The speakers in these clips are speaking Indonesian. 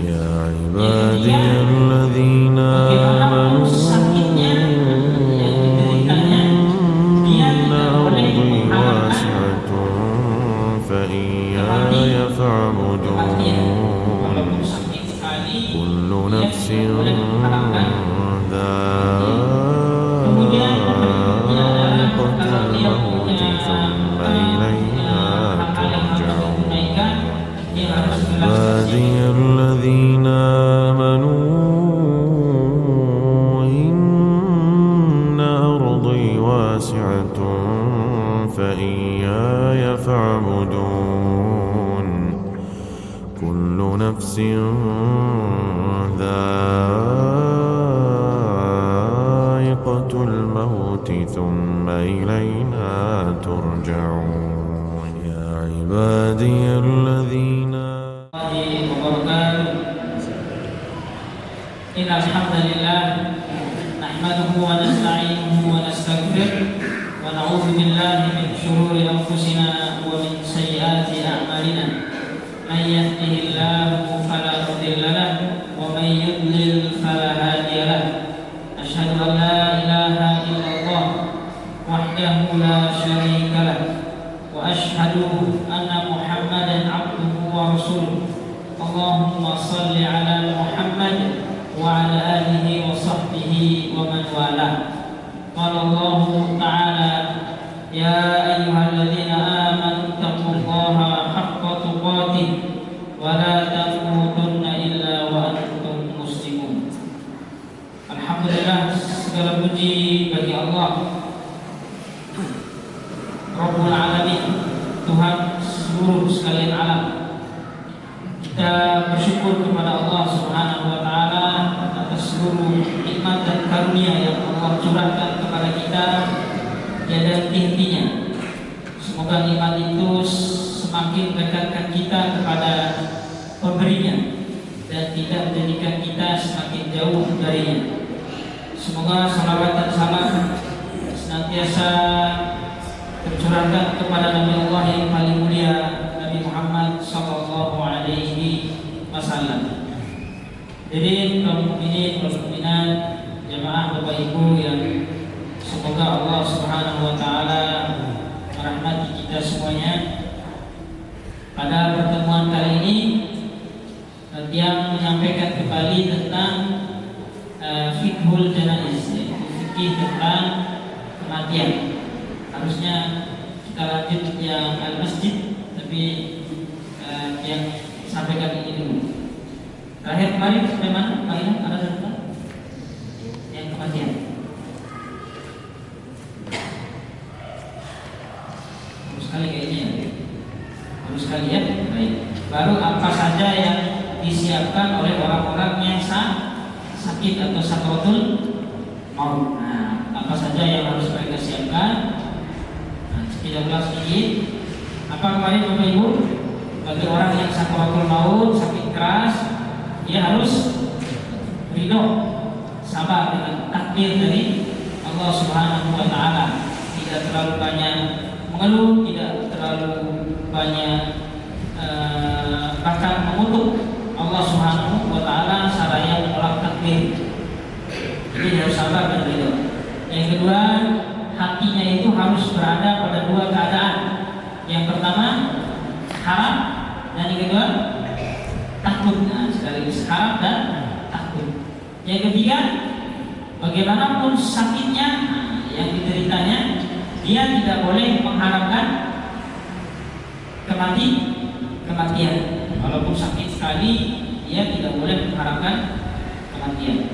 يا عبادي الذين آمنوا إن أرضي واسعة فإياي فاعبدون كل نفس ذائقة الموت ثم إلينا ترجعون يا عبادي الذين آمنوا إن أرضي واسعة فإياي فاعبدون كل نفس ذائقة الموت ثم إلينا ترجعون يا عبادي الذين إن الحمد لله نحمده ونستعينه ونستغفره ونعوذ بالله من شرور أنفسنا ومن سيئات أعمالنا من يهده الله فلا مضل له ومن يضلل فلا هادي له أشهد أن لا إله إلا الله وحده لا شريك له وأشهد أن محمدا عبده ورسوله اللهم صل على محمد وعلى آله وصحبه ومن والاه قال الله تعالى يا أيها الذين آمنوا اتقوا الله حق تقاته ولا تموتن إلا وأنتم مسلمون. Alhamdulillah, segala puji bagi Allah Rabbul Alamin, Tuhan seluruh sekalian alam. Kita bersyukur kepada Allah Subhanahu wa taala atas seluruh nikmat dan karunia yang Allah curahkan kepada kita tiada henti-hentinya. Semoga nikmat itu semakin dekatkan kita kepada pemberinya dan tidak menjadikan kita semakin jauh darinya. Semoga salawat dan salam senantiasa tercurahkan kepada Nabi Allah yang paling mulia, Nabi Muhammad sallallahu alaihi wasallam. Jadi kaum mukminin, kaum mukminat, jemaah Bapak Ibu yang semoga Allah Subhanahu wa taala merahmati kita semuanya. Pada pertemuan kali ini yang menyampaikan kembali tentang fiqhul janaiz, fikih tentang kematian. Harusnya kita lanjut yang al-masjid, tapi yang sampaikan ini dulu. Terakhir kemarin sampai mana? Pak Ilham ada tentang yang kematian. Harus sekali kayaknya. Harus sekali ya. Baik. Baru apa saja yang disiapkan oleh orang-orang yang sakit atau sakratul maut. Nah, apa saja yang harus mereka siapkan? Nah, 13 sedikit. Apa kemarin Bapak Ibu? Bagi orang yang sakratul maut, sakit keras, dia harus ridho, sabar dengan takdir dari Allah Subhanahu wa taala. Tidak terlalu banyak mengeluh, tidak terlalu banyak bahkan mengutuk Allah Subhanahu wa taala saraya menolak takdir. Jadi harus sabar dan ridho. Yang kedua, hatinya itu harus berada pada dua keadaan. Yang pertama harap, dan yang kedua takut. Nah, sekaligus harap dan takut. Yang ketiga, bagaimanapun sakitnya yang dideritanya, dia tidak boleh mengharapkan kematian. Walaupun sakit sekali, dia tidak boleh mengharapkan kematian.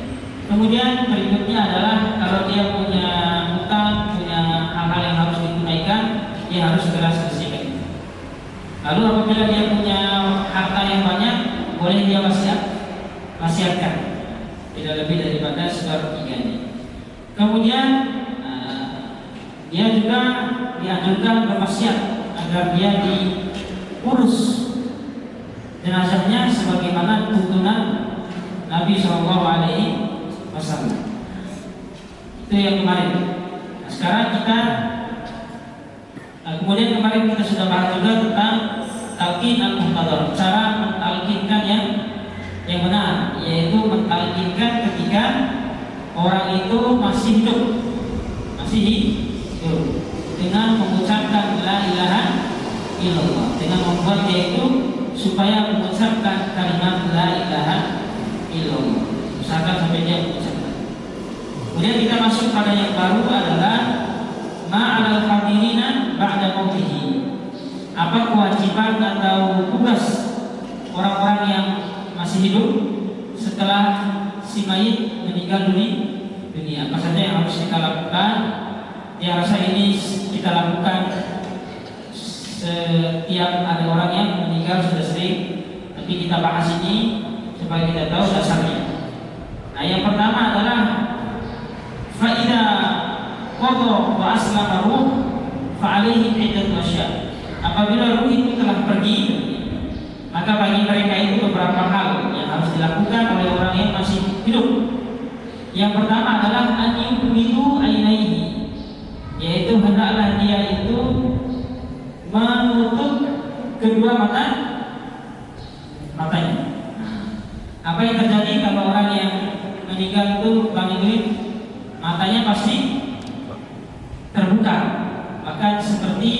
Kemudian berikutnya adalah kalau dia punya hutang, punya hal-hal yang harus ditunaikan, dia harus segera selesaikan. Lalu apabila dia punya harta yang banyak, boleh dia wasiatkan, tidak lebih daripada sepertiganya. Kemudian dia juga dianjurkan berwasiat agar dia diurus jenazahnya sebagaimana tuntunan Nabi Shallallahu Alaihi Wasallam. Itu yang kemarin. Nah, sekarang kita kemudian kemarin kita sudah bahas juga tentang talqin al-muhtadar, cara mentalkinkan yang benar, yaitu mentalkinkan ketika orang itu masih hidup, dengan mengucapkan la ilaha illallah, dengan membuat dia itu supaya mengucapkan kalimat la ilaha illallah, usahakan sampai dia mengucapkan. Kemudian kita masuk pada yang baru adalah ma'alal hadirina ba'da mautihi. Apa kewajiban atau tugas orang-orang yang masih hidup setelah si mayit meninggal dunia? Apa saja yang harus kita lakukan? Ya, rasa ini kita lakukan setiap ada orang yang meninggal sudah sering, tapi kita bahas ini supaya kita tahu dasarnya. Nah, yang pertama adalah fa'idha qadha wa aslama ruh fa'alaihi iddatu asya'. Apabila ruh itu telah pergi, maka bagi mereka itu beberapa hal yang harus dilakukan oleh orang yang masih hidup. Yang pertama adalah an yughmidu ainaihi, yaitu hendaklah dia itu menutup kedua matanya. Apa yang terjadi kalau orang yang meninggal itu Bang Idris, matanya pasti terbuka, bahkan seperti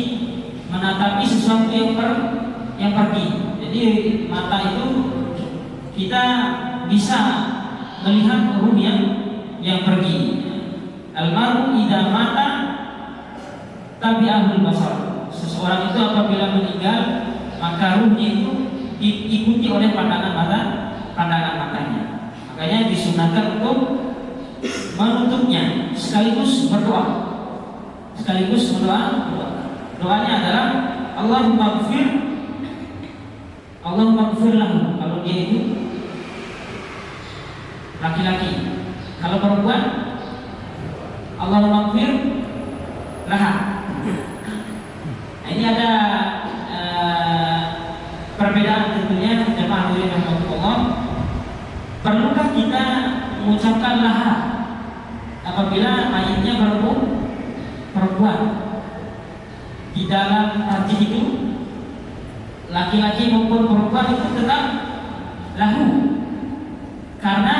menatapi sesuatu yang pergi. Jadi mata itu kita bisa melihat ruh yang pergi. Almaru idza mata tabi'ahul basar. Seseorang itu apabila meninggal, maka ruhnya itu diikuti oleh pandangan matanya. Makanya disunahkan untuk menutupnya sekaligus berdoa. Doanya adalah Allahumma gfir lahu kalau dia itu laki-laki. Kalau perempuan, Allahumma gfir laha. Nah, ini ada perbedaan tentunya jemaah hadirin rahimakumullah. Perlukah kita mengucapkan laha apabila mayitnya perempuan? Di dalam hadis itu laki-laki maupun perempuan itu tetap lahu, karena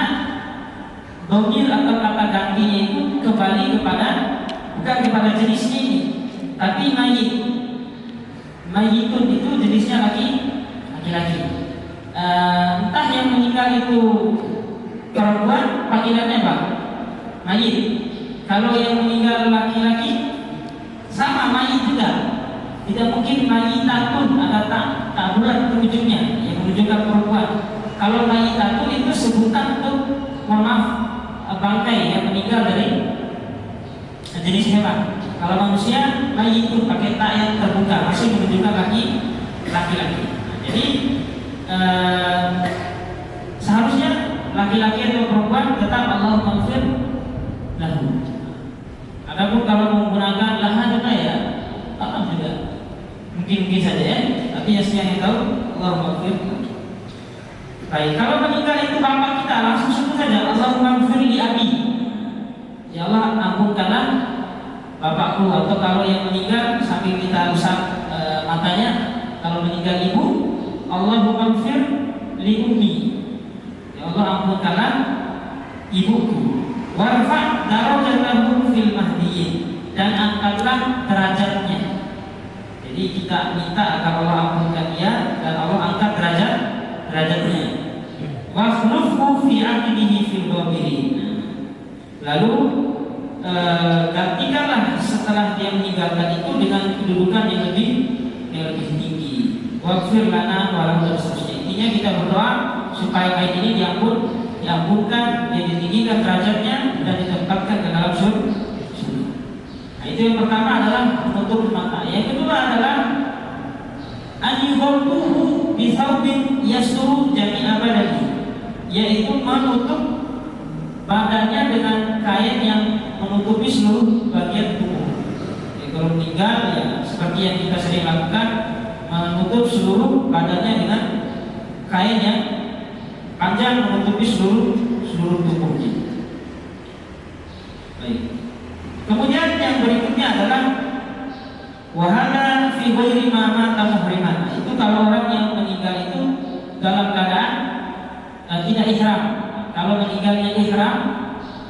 domir atau kata gantinya itu kembali bukan kepada jenisnya ini, tapi mayitun itu jenisnya laki-laki. Entah yang meninggal itu perempuan, panggilannya apa? Mayit. Kalau yang meninggal laki-laki, sama mayit juga. Tidak mungkin mayitatun, ada tak bulat ujungnya yang menunjukkan perempuan. Kalau mayitatun itu sebutan untuk, mohon maaf, bangkai yang meninggal dari jenis hewan. Kalau manusia, mayitun pakai tak yang terbuka, masih menunjukkan laki-laki. Jadi seharusnya laki-laki atau perempuan tetap Allahumma gfir lahu. Adapun kalau menggunakan laha juga ya, apa juga mungkin saja ya, tapi yang tahu Allahumma gfir. Baik, kalau meninggal itu bapak kita, langsung sebut saja Allahumma gfir li abi. Ya Allah, ampunkanlah bapakku. Atau kalau yang meninggal sambil kita rusak matanya, kalau meninggal ibu, Allahumma gfir li ummi. Ya Allah, ampunkanlah ibuku. Warfa' darajatahu fil mahdiyyin, dan angkatlah derajatnya. Jadi kita minta agar Allah ampunkan dia dan Allah angkat derajatnya. Wa khulufhu fi aqibihi fil ghabirin. Lalu gantikanlah setelah dia meninggalkan itu dengan kedudukan yang lebih tinggi. Waghfir lana wa lahu, dan seterusnya. Intinya kita berdoa supaya ayat ini diampunkan, dia ditinggikan derajatnya dan ditempatkan ke dalam surga. Nah, itu yang pertama adalah menutup mata. Yang kedua adalah an yughammuhu bi thawbin yasturu jami'a badani, yaitu menutup badannya dengan kain yang menutupi seluruh bagian tubuh. Ya, kalau meninggal ya seperti yang kita sering lakukan, menutup seluruh badannya dengan kain yang panjang menutupi seluruh tubuhnya. Baik. Kemudian yang berikutnya adalah wahana fi ghairi ma mata muhriman. Itu kalau orang yang meninggal itu dalam keadaan tidak ihram. Kalau meninggalnya ihram,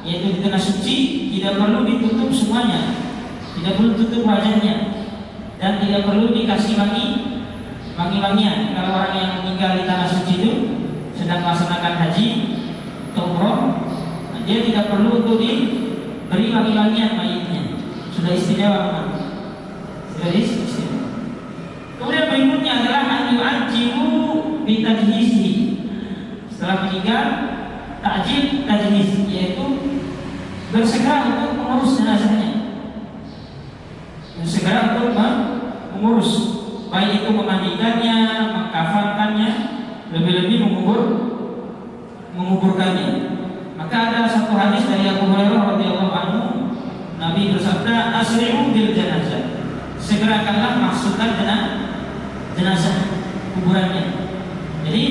yaitu di tanah suci, tidak perlu ditutup semuanya, tidak perlu tutup wajahnya, dan tidak perlu dikasih wangi-wangian. Kalau orang yang meninggal di tanah suci itu sedang melaksanakan haji atau umroh, dia tidak perlu untuk diberi wangi-wangian mayitnya. Sudah istimewa, sudah istimewa. Kemudian berikutnya adalah an-yu'ajjilu bi tajhizihi. Setelah meninggal, ta'jil tajhiz, yaitu bersegera untuk mengurus jenazahnya, bersegera untuk mengurus, baik itu memandikannya, mengkafankannya, lebih-lebih menguburkannya. Maka ada satu hadis dari Abu Hurairah radhiyallahu anhu, Nabi bersabda, asri'u bil janazah, segerakanlah masukkan jenazah kuburannya. Jadi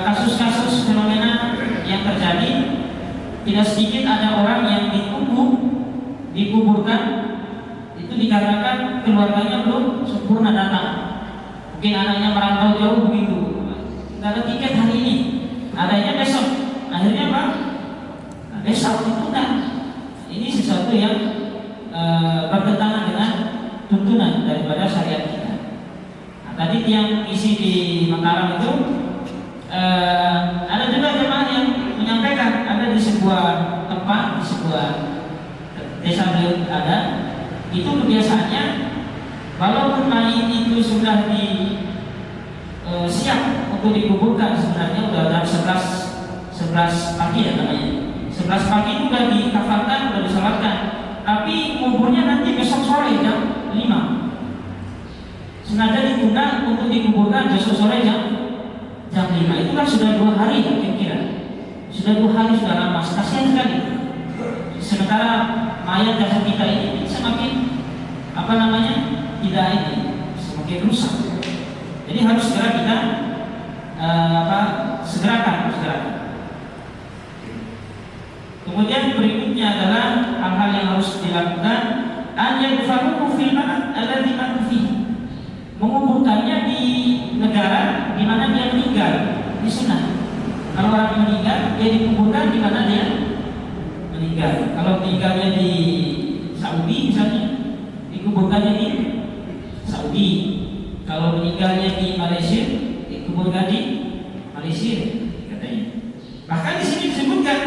kasus-kasus fenomena yang terjadi, tidak sedikit ada orang yang dikuburkan itu dikarenakan keluarganya belum sempurna datang. Mungkin anaknya merantau jauh begitu, nggak ada tiket hari ini, adanya besok. Akhirnya apa? Nah, besok ditunda. Ini sesuatu yang bertentangan dengan tuntunan daripada syariat kita. Nah, tadi yang isi di Mataram itu ada juga jemaah yang menyampaikan, ada di sebuah tempat, di sebuah desa beliau ada, itu kebiasaannya walaupun mayit itu sudah siap untuk dikuburkan, sebenarnya udah jam 11 pagi ya namanya, 11 pagi itu udah dikafankan, udah disalatkan, tapi kuburnya nanti besok sore jam 5. Sengaja ditunda untuk dikuburkan besok sore jam 5. Itu kan sudah 2 hari ya kira-kira. Sudah 2 hari, sudah lama, kasihan sekali. Sementara mayat jasad kita ini semakin semakin rusak. Jadi harus segera kita segerakan. Kemudian berikutnya adalah hal-hal yang harus dilakukan, an yadfanuhu fil balad alladhi mata fihi, menguburkannya di negara di mana dia meninggal, di sunnah. Kalau orang meninggal, dia dikuburkan di mana dia meninggal. Kalau meninggalnya di Saudi misalnya, dikuburkannya di Saudi. Kalau meninggalnya di Malaysia, dikuburkan di Malaysia, katanya. Bahkan di sini disebutkan,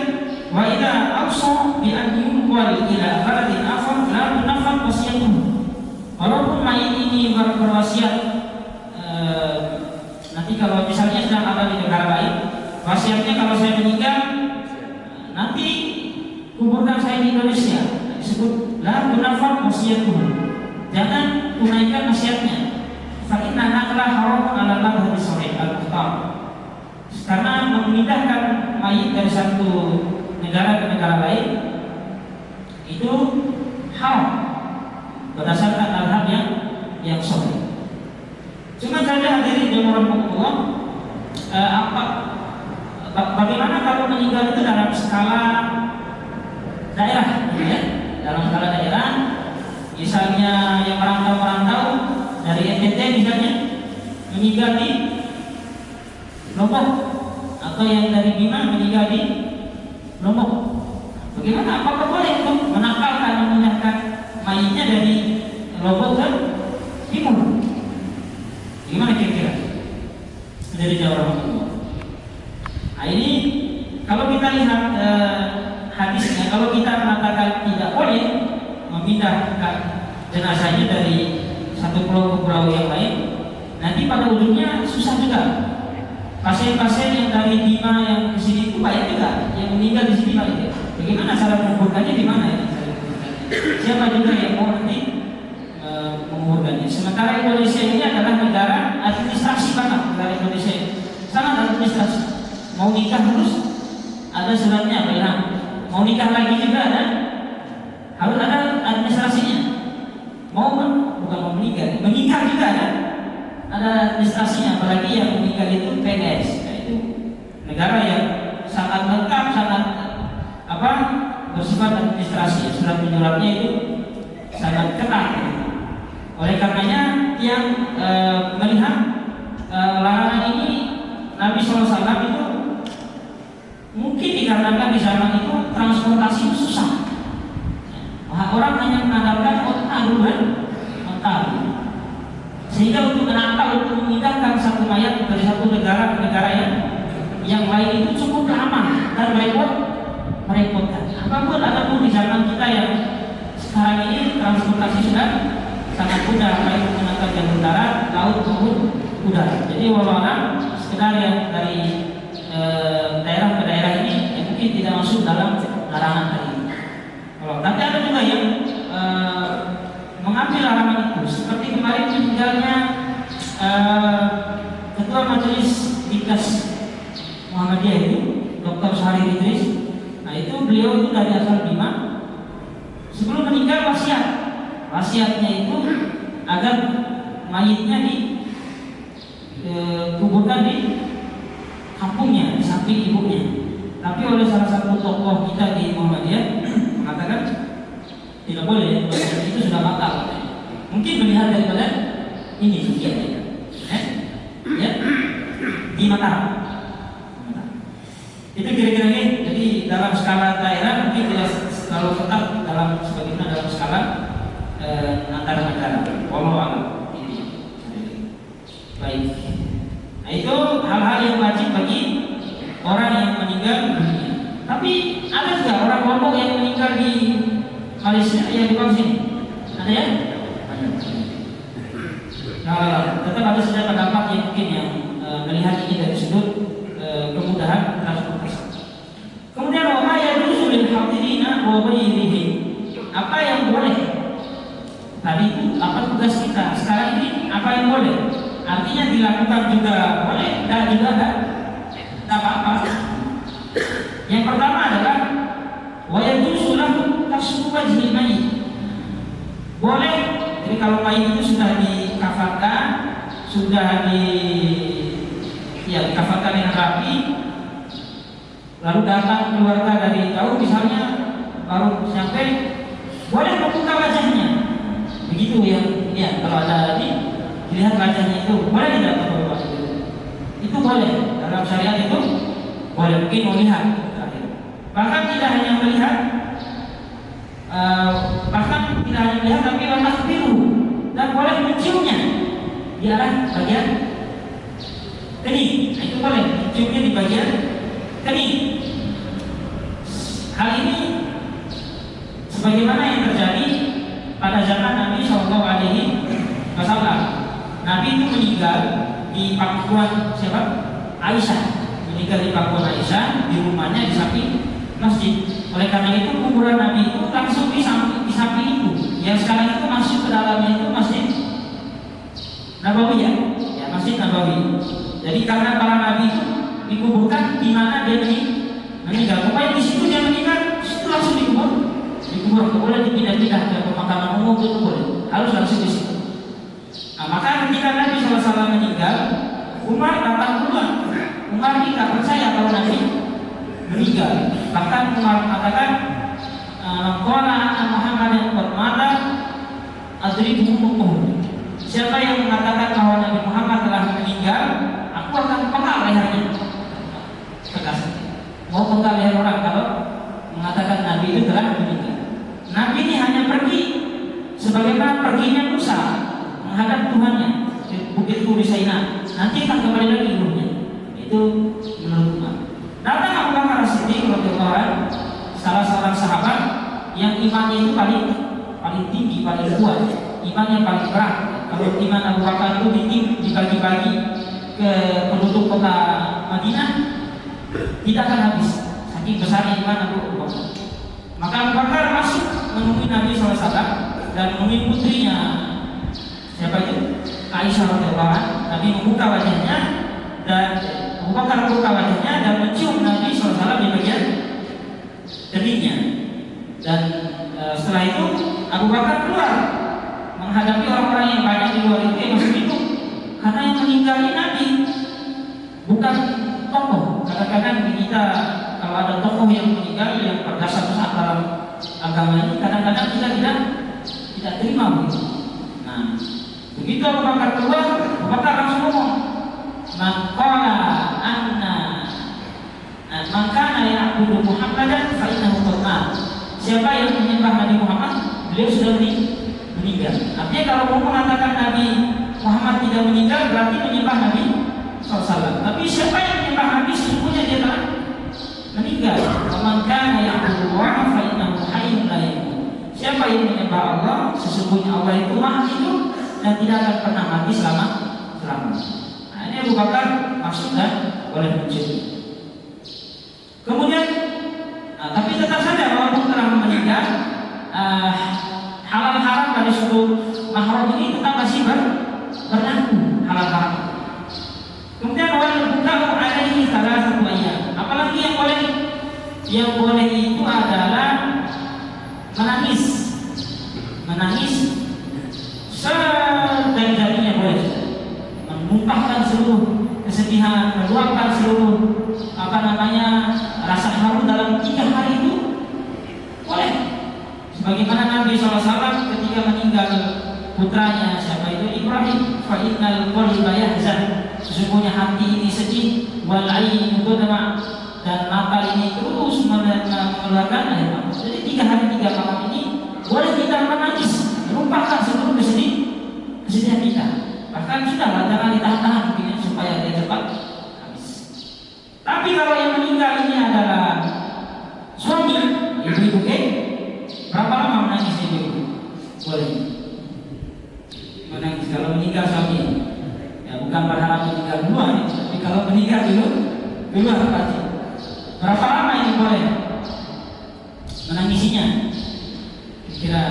wa idza awsa bi an yunqal ila baladin akhar la tunafad wasiyatuhu. Walaupun mayit ini berwasiat, nanti kalau misalnya sedang ada di negara lain, wasiatnya kalau saya meninggal nanti kuburkan saya di Indonesia, disebut la tunafad wasiyatuhu, jangan tunaikan wasiatnya. Fa inna naqla haram ala madhhabi sahih al-muhtar, karena memindahkan mayit dari satu negara ke negara lain itu haram berdasarkan madhab yang sahih. Cuma saja hadirin yang Allah, bagaimana kalau meninggal itu dalam skala daerah, ya? Dalam skala daerah, misalnya yang merantau dari NTT misalnya meninggal di Lombok, atau yang dari Bima meninggal di Lombok. Bagaimana? Apakah boleh untuk menakalkan, memindahkan mayitnya dari Lombok ke timur? Gimana kira-kira? Dari Jawa Timur. Nah ini kalau kita lihat hadisnya, kalau kita mengatakan tidak boleh memindahkan jenazahnya dari satu pulau ke pulau yang lain, nanti pada ujungnya susah juga. Pasien-pasien yang dari Bima yang ke sini itu banyak juga, yang meninggal di sini banyak. Bagaimana cara menguburkannya, di mana ya? Siapa juga yang mau nanti menguburkannya? Sementara Indonesia ini adalah negara administrasi banget, negara Indonesia sangat administrasi. Mau nikah terus ada suratnya, bilang mau nikah lagi juga ada, harus ada administrasinya. Bukan mau menikah juga ada administrasinya, apalagi yang meninggal itu PNS, yaitu negara yang sangat lengkap, sangat bersifat administrasi, surat menyuratnya itu sangat ketat. Oleh karenanya yang melihat larangan ini, Nabi SAW itu mayat dari satu negara ke negara yang lain itu cukup lama dan merepotkan. Apapun di zaman kita yang sekarang ini transportasi sudah sangat mudah, baik menggunakan jalur darat, laut maupun udara. Jadi orang sekedar yang dari daerah ke daerah ini yang mungkin tidak masuk dalam larangan tadi. Tapi ada juga yang mengambil larangan itu, seperti kemarin meninggalnya Ketua Majelis Dikas Muhammadiyah itu, Dr. Syahri Idris. Nah itu beliau itu dari asal Bima. Sebelum meninggal wasiatnya itu agar mayitnya dikuburkan di kampungnya, di samping ibunya. Tapi oleh salah satu tokoh kita di Muhammadiyah mengatakan tidak boleh, itu sudah batal. Mungkin melihat daripada ini sekian ya, di Mataram. Itu kira-kira ini. Jadi dalam skala daerah mungkin tidak kalau tetap dalam sebagaimana dalam skala antar negara. Wallahu a'lam. Baik. Nah itu hal-hal yang wajib bagi orang yang meninggal dunia. Tapi ada juga orang Lombok yang meninggal di Malaysia yang di sini. Ada ya? Nah, tetap ada saja pendapat yang mungkin yang melihat ini dari sudut kemudahan transportasi. Kemudian wa yajuzu lil hadirina wa ghairihi. Apa yang boleh? Tadi itu apa tugas kita? Sekarang ini apa yang boleh? Artinya dilakukan juga boleh dan juga tidak apa-apa. Yang pertama adalah wa yajuzu lahu kasfu wajhil mayyit. Boleh, jadi kalau mayit itu sudah dikafankan, sudah dikafankan dengan rapi, lalu datang keluarga dari jauh misalnya baru sampai, boleh membuka wajahnya. Begitu ya kalau ada dilihat wajahnya itu boleh tidak Bapak? Itu boleh dalam syariat itu boleh, mungkin melihat. Bahkan tidak hanya melihat, tapi orang biru dan boleh menciumnya di arah bagian kening. Nah, itu boleh menciumnya di bagian kening. Hal ini sebagaimana yang terjadi pada zaman Nabi Shallallahu Alaihi Wasallam. Nabi itu meninggal di pangkuan siapa? Aisyah. Meninggal di pangkuan Aisyah di rumahnya di samping masjid. Oleh karena itu kuburan Nabi itu langsung di samping itu. Yang sekarang itu masuk ke dalamnya itu Masjid Nabawi ya, Masjid Nabawi. Jadi karena para nabi itu dikuburkan di mana dia meninggal. Pokoknya di situ dia meninggal, di situ langsung dikubur. Boleh dipindah-pindah ke pemakaman umum itu boleh. Harus langsung di situ. Nah, maka ketika Nabi SAW meninggal, Umar datang duluan. Umar tidak percaya kalau Nabi meninggal. Bahkan Umar mengatakan, qala Muhammad yang bermata adribuhu muqmuh. Siapa yang mengatakan bahwa Nabi Muhammad telah meninggal, aku akan penggal lehernya. Tegas. Mau penggal leher orang kalau mengatakan Nabi itu telah meninggal. Nabi ini hanya pergi sebagaimana perginya Musa menghadap Tuhannya di Bukit Turi Saina. Nanti akan kembali lagi hidupnya. Itu menurut Umar. Datang Abu Bakar As-Siddiq radhiyallahu anhu, salah seorang sahabat yang imannya itu paling tinggi, paling kuat, imannya paling berat. Kalau iman Abu Bakar itu dibagi-bagi ke penduduk kota Madinah, tidak akan habis. Saking besarnya iman Abu Bakar. Maka Abu Bakar masuk menemui Nabi SAW dan menemui putrinya, siapa itu? Aisyah radhiyallahu anha. Nabi membuka wajahnya dan Abu Bakar membuka wajahnya dan mencium Nabi SAW di bagian keningnya. Dan setelah itu Abu Bakar keluar menghadapi orang-orang yang banyak di luar itu yang masuk itu, karena yang meninggal ini Nabi, bukan tokoh. Kadang-kadang di kita kalau ada tokoh yang meninggal yang berdasar besar dalam agama ini, kadang-kadang kita tidak terima begitu. Nah, begitu Abu Bakar keluar, Abu Bakar langsung ngomong, maqala anna makana ya'budu Muhammadan fa innahu qad mat. Siapa yang menyembah Nabi Muhammad, beliau sudah meninggal. Artinya kalau mau mengatakan Nabi Muhammad tidak meninggal, berarti menyembah Nabi SAW. Tapi siapa yang menyembah Nabi sesungguhnya dia telah meninggal. Man kana ya'budullaha fa innahu hayyun la yamut. Siapa yang menyembah Allah sesungguhnya Allah itu maha hidup dan tidak akan pernah mati selama-lamanya. Nah, ini Abu Bakar masuk dan boleh mencuri. Kemudian tapi tetap saja walaupun telah meninggal, halal haram dari suku mahram ini tetap masih berlaku halal haram. Kemudian wal buka alaihi salasatu ayyam. Apalagi yang boleh? Yang boleh itu adalah menangis sedari-darinya boleh, menumpahkan seluruh kesedihan, meluapkan seluruh rasa haru dalam 3 hari itu boleh. Sebagaimana Nabi SAW ketika meninggal putranya siapa itu Ibrahim, fa innal qalba yahzan, sesungguhnya hati ini sedih, wal ainu tadma, dan mata ini terus mengeluarkan air mata. Jadi 3 hari 3 malam ini boleh kita menangis, melupakan seluruh kesedihan kita. Bahkan sudah jangan ditahan-tahan mungkin supaya dia cepat habis. Tapi kalau yang meninggal ini adalah suami, ibu-ibu, berapa lama menangis ibu-ibu? Boleh menangis kalau meninggal suami. Ya bukan berharap meninggal duluan, tapi kalau meninggal duluan pasti. Berapa lama ini boleh menangisinya? Kira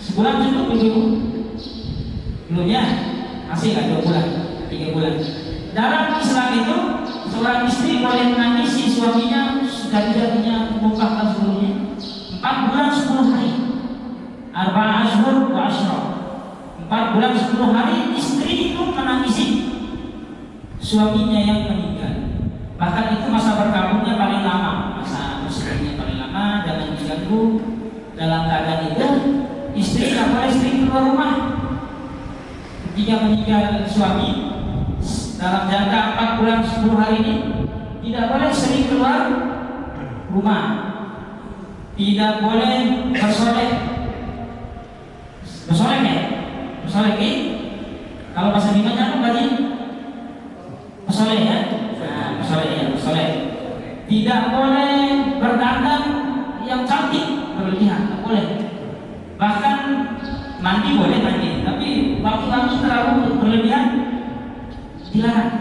sebulan cukup ibu-ibu? Belum ya? Masih nggak 2 bulan, 3 bulan. Dalam Islam itu seorang istri boleh menangisi suaminya sekali-kalinya menumpahkan seluruhnya 4 bulan 10 hari. Arba'a ashhur wa ashra. 4 bulan 10 hari istri itu menangisi suaminya yang meninggal. Bahkan itu masa berkabungnya paling lama, masa muslimnya paling lama, jangan diganggu. Dalam keadaan itu istri tidak boleh sering keluar rumah. Ketika meninggal suami dalam jangka 4 bulan 10 hari ini tidak boleh sering keluar rumah, tidak boleh bersolek ya, kalau bahasa Bimanya apa berarti bersolek ya, bersolek. Tidak boleh berdandan yang cantik berlebihan, tidak boleh. Bahkan mandi boleh mandi, tapi waktu terlalu berlebihan dilarang.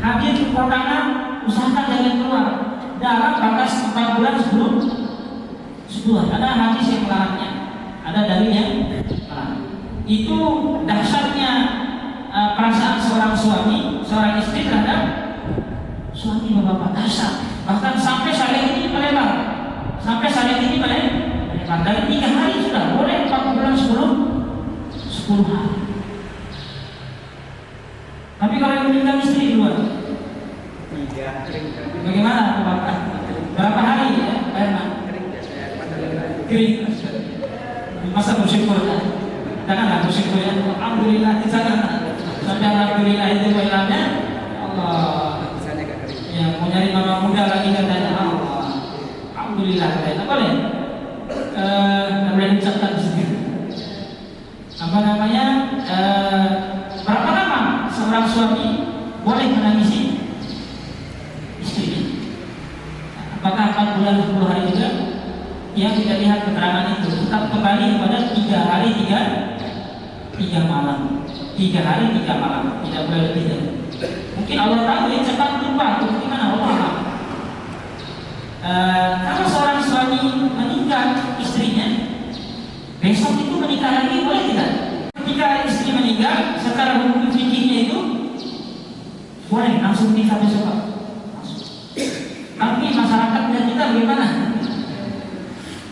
Hadir ke kondangan usahakan jangan keluar dalam batas 4 bulan sebelum. Ada hadis yang melarangnya, ada dalil yang melarang. Itu dahsyatnya perasaan seorang suami, seorang istri terhadap suami bapak dahsyat. Bahkan sampai syariat ini melebar, dari 3 hari sudah boleh 4 bulan sebelum 10 hari. Tapi kalau yang meninggal istri duluan, bagaimana bapak? Berapa hari ya, Pak Herman? Kering. Masa bersyukur ya? Janganlah bersyukur ya. Alhamdulillah di sana. Sampai alhamdulillah itu ilahnya Allah. Ya mau nyari mama muda lagi katanya Allah. Alhamdulillah katanya. Boleh? Boleh diucapkan sendiri. Berapa lama seorang suami boleh menangisi istrinya? Apakah 4 bulan 10 hari juga? Yang kita lihat keterangan itu tetap kembali kepada 3 hari 3 malam. 3 hari 3 malam, tidak boleh lebih dari. Mungkin Allah tahu ya, cepat lupa itu gimana Allah. Kalau seorang suami meninggal istrinya, besok itu menikah lagi boleh tidak? Ketika istri meninggal, secara hukum fikihnya itu boleh langsung nikah besok. Tapi masyarakatnya kita bagaimana?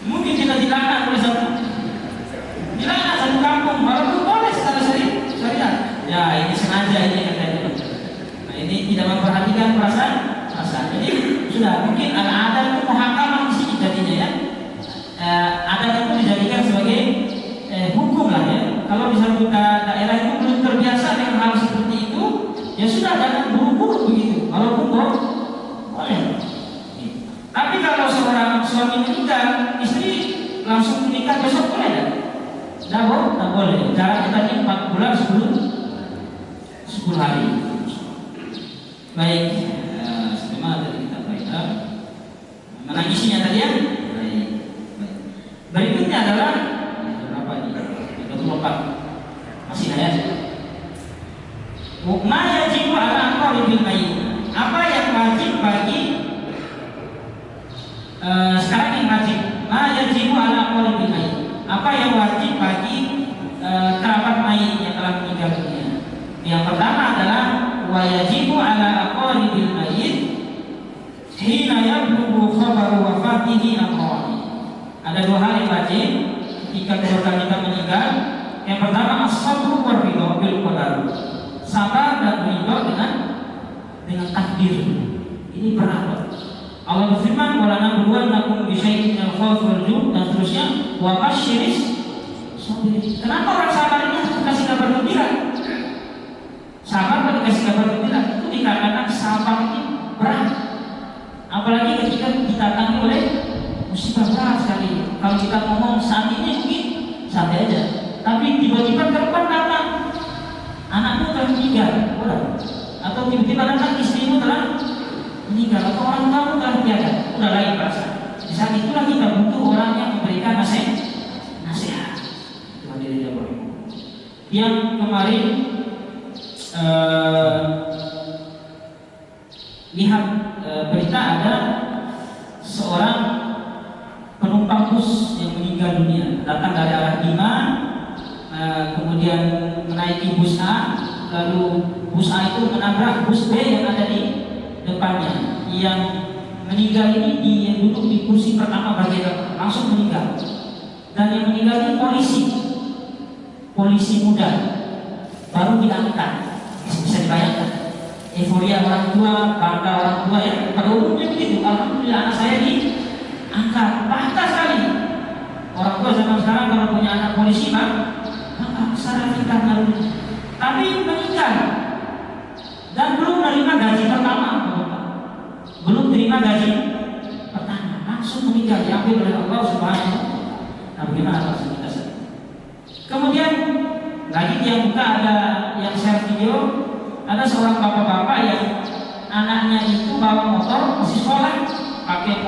Mungkin kita dilaknat oleh satu kampung, walaupun boleh secara syariat. Ya ini sengaja ini katanya. Nah ini tidak memperhatikan perasaan. Jadi sudah mungkin ada itu muhakamah di sini jadinya ya. Ada itu dijadikan sebagai hukum lah ya. Kalau di satu daerah itu belum terbiasa dengan hal seperti itu, ya sudah jangan buru-buru begitu. Walaupun boleh. Tapi kalau seorang suami meninggal, istri langsung menikah besok boleh tak? Tidak boleh. Jaraknya tadi 4 bulan 10 hari. Baik, sebagaimana tadi kita baca, menangisinya tadi ya. Baik. Berikutnya adalah berapa ini? 24. Masih ayat. Ma yajibu ala aqaribil mayyit. Apa yang wajib bagi sekarang yang wajib. Ma yajibu ala aqaribil mayyit. Apa yang wajib bagi kerabat mayit yang telah meninggal dunia? Yang pertama adalah wa yajibu ala aqaribil mayyit hina yablughu khabaru wafatihi aqrani. Ada dua hal yang wajib ketika keluarga kita meninggal. Yang pertama as-sabru wa ridha bil qadar. Sabar dan ridha dengan takdir. Ini berat. Allah berfirman wala nabluwannakum bi syai'in minal khawfi wal ju' dan seterusnya wa basyiris sabirin. Kenapa orang sabar ini harus dikasih kabar gembira? Sabar kalau dikasih kabar gembira itu dikarenakan sabar ini berat. Apalagi ketika didatangi oleh musibah berat sekali. Kalau kita ngomong saat ini mungkin santai aja, tapi tiba-tiba telepon datang, anakmu telah meninggal, atau tiba-tiba datang istrimu telah meninggal, atau orang kamu telah tiada, udah lain perasaan. Di saat itulah kita butuh orang yang memberikan nasihat. Yang kemarin lihat berita ada seorang penumpang bus yang meninggal dunia, datang dari arah Bima, kemudian menaiki bus A, lalu bus A itu menabrak bus B yang ada di depannya. Yang meninggal ini dia duduk di kursi pertama bagian depan, langsung meninggal. Dan yang meninggal ini polisi muda, baru diangkat. Bisa dibayangkan euforia orang tua, bangga orang tua ya. Pada umumnya begitu. Alhamdulillah anak saya diangkat, bangga sekali. Orang tua zaman sekarang kalau punya anak polisi secara tingkat lalu, tapi meninggal dan belum menerima gaji pertama, belum terima gaji pertama, langsung meninggal, diambil oleh Allah Subhanahu wa Ta'ala. Nah, bagaimana maksud kita sekarang? Kemudian lagi yang buka ada yang share video, ada seorang bapak-bapak yang anaknya itu bawa motor masih sekolah, pakai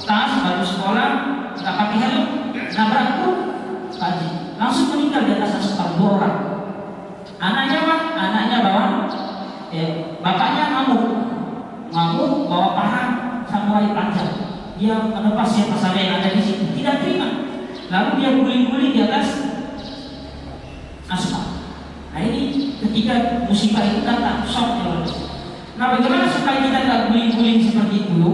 tas, baju sekolah, nggak pakai helm, nabrak tuh pagi, langsung meninggal di atas aspal, 2 orang. Anaknya bawa, bapaknya ngamuk bawa parang samurai panjang. Dia menepas siapa saja yang ada di situ, tidak terima. Lalu dia guling-guling di atas aspal. Nah ini ketika musibah itu datang, shock. Nah bagaimana supaya kita tidak guling-guling seperti itu,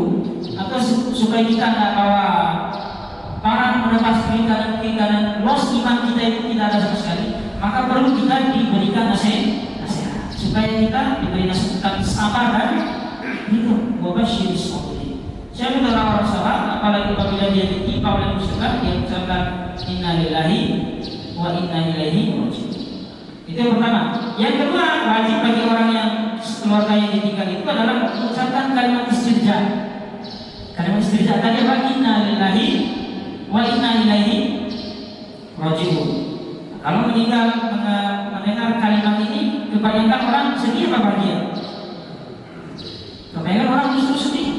atau supaya kita tidak bawa parang menepas kiri-kanan, loss iman kita itu tidak ada sama sekali, maka perlu kita diberikan nasihat supaya kita diberi nasihat sabar dan itu wabasyiris sabirin. Saya minta orang sabar, apalagi apabila dia ditimpa oleh musibah, dia mengucapkan inna lillahi wa inna ilaihi raji'un. Itu yang pertama. Yang kedua, wajib bagi orang yang keluarga yang ditinggal itu adalah mengucapkan kalimat istirja. Kalimat istirja tadi apa? Inna lillahi wa inna ilaihi raji'un. Kalau mendengar kalimat ini, kebanyakan orang sedih apa bahagia? Kebanyakan orang justru sedih.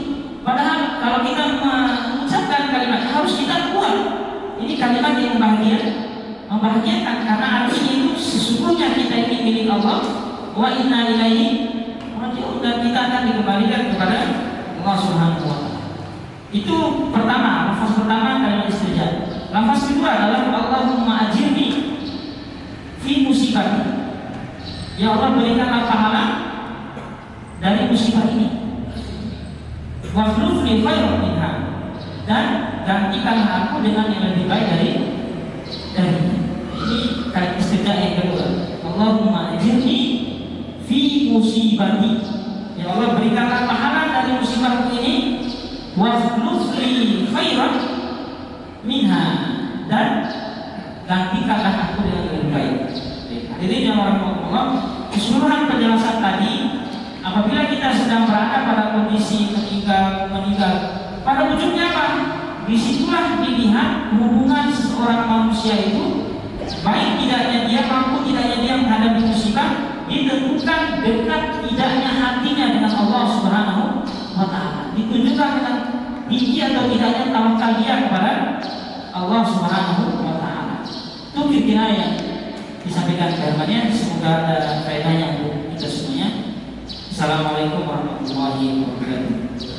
Padahal kalau kita mengucapkan kalimat harus kita kuat. Ini kalimat yang membahagiakan karena artinya itu sesungguhnya kita ini milik Allah, wa inna ilaihi raji'un, dan kita akan dikembalikan kepada Allah Subhanahu wa Ta'ala. Itu pertama, lafaz pertama kalimat istirja. Lafaz kedua adalah Allahumma ajirni fi musibati. Ya Allah, berikanlah pahala dari musibah ini. Wa khulufni khairan minha, dan gantikanlah aku dengan yang lebih baik dari ini. Kalimat istirja yang kedua, Allahumma ajirni fi musibati. Ya Allah, berikanlah pahala dari musibah ini. Waflufli khairan minha, dan gantikanlah aku dengan lebih baik. Jadi yang Allah, keseluruhan penjelasan tadi, apabila kita sedang berada pada kondisi meninggal, pada ujungnya apa? Disitulah dilihat hubungan seseorang manusia itu, baik tidaknya dia mampu tidaknya dia menghadapi musibah, ditentukan dekat tidaknya hatinya dengan Allah ditunjukkan dengan tinggi atau tidaknya tawakal dia kepada Allah Subhanahu wa taala. Itu intinya yang disampaikan firman-Nya, semoga ada faedahnya untuk kita semuanya. Assalamualaikum warahmatullahi wabarakatuh.